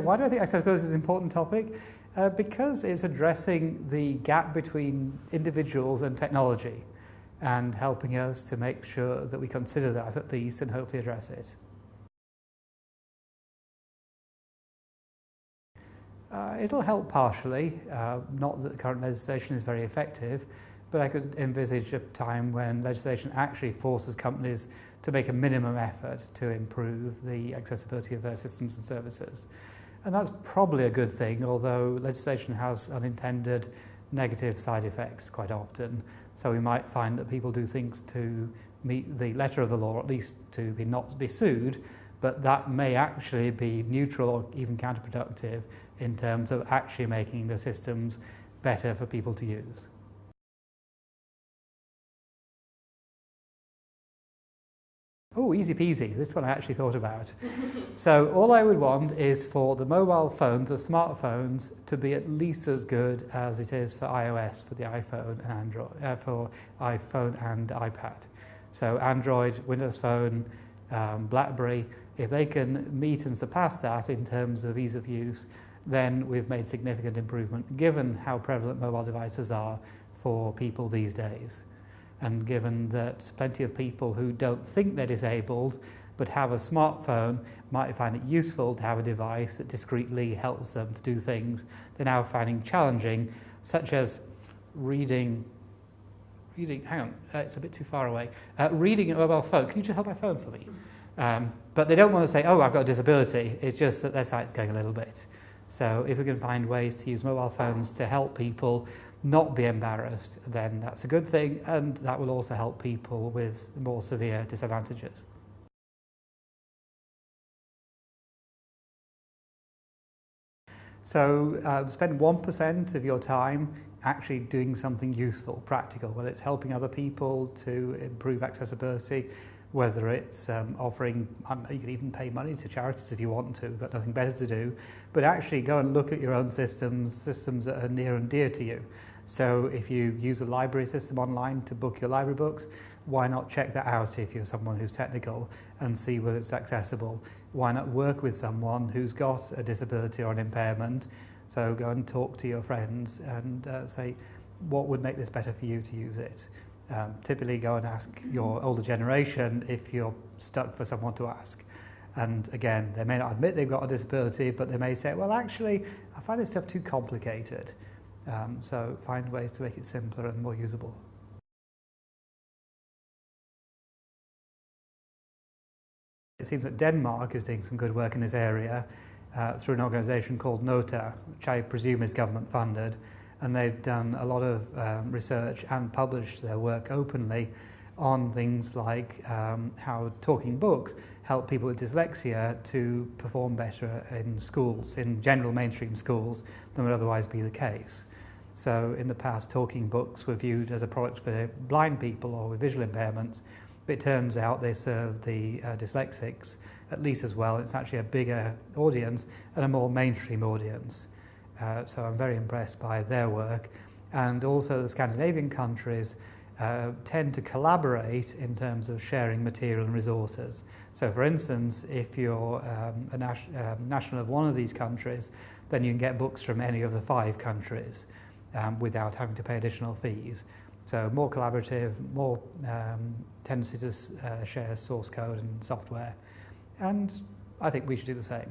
why do I think accessibility is an important topic? Because it's addressing the gap between individuals and technology and helping us to make sure that we consider that at least and hopefully address it. It'll help partially, not that the current legislation is very effective, but I could envisage a time when legislation actually forces companies to make a minimum effort to improve the accessibility of their systems and services. And that's probably a good thing, although legislation has unintended negative side effects quite often. So we might find that people do things to meet the letter of the law, or at least to not be sued, but that may actually be neutral or even counterproductive in terms of actually making the systems better for people to use. Oh, easy peasy. This one I actually thought about. So all I would want is for the mobile phones, the smartphones, to be at least as good as it is for iOS, for the iPhone and Android, for iPhone and iPad. So Android, Windows Phone, BlackBerry, if they can meet and surpass that in terms of ease of use, then we've made significant improvement, given how prevalent mobile devices are for people these days. And given that plenty of people who don't think they're disabled but have a smartphone might find it useful to have a device that discreetly helps them to do things they're now finding challenging, such as reading, hang on, it's a bit too far away, reading a mobile phone. Can you just hold my phone for me? But they don't want to say, oh, I've got a disability. It's just that their sight's going a little bit. So if we can find ways to use mobile phones to help people not be embarrassed, then that's a good thing, and that will also help people with more severe disadvantages. So spend 1% of your time actually doing something useful, practical, whether it's helping other people to improve accessibility, whether it's offering, you can even pay money to charities if you want to, but nothing better to do, but actually go and look at your own systems that are near and dear to you. So if you use a library system online to book your library books, why not check that out if you're someone who's technical and see whether it's accessible? Why not work with someone who's got a disability or an impairment? So go and talk to your friends and say, what would make this better for you to use it? Typically go and ask your older generation if you're stuck for someone to ask. And again, they may not admit they've got a disability, but they may say, well, actually, I find this stuff too complicated. So find ways to make it simpler and more usable. It seems that Denmark is doing some good work in this area through an organisation called NOTA, which I presume is government funded, and they've done a lot of research and published their work openly on things like how talking books help people with dyslexia to perform better in schools, in general mainstream schools, than would otherwise be the case. So in the past, talking books were viewed as a product for blind people or with visual impairments, but it turns out they serve the dyslexics at least as well. It's actually a bigger audience and a more mainstream audience. So I'm very impressed by their work. And also the Scandinavian countries tend to collaborate in terms of sharing material and resources. So for instance, if you're a national of one of these countries, then you can get books from any of the 5 countries without having to pay additional fees. So more collaborative, more tendency to share source code and software. And I think we should do the same.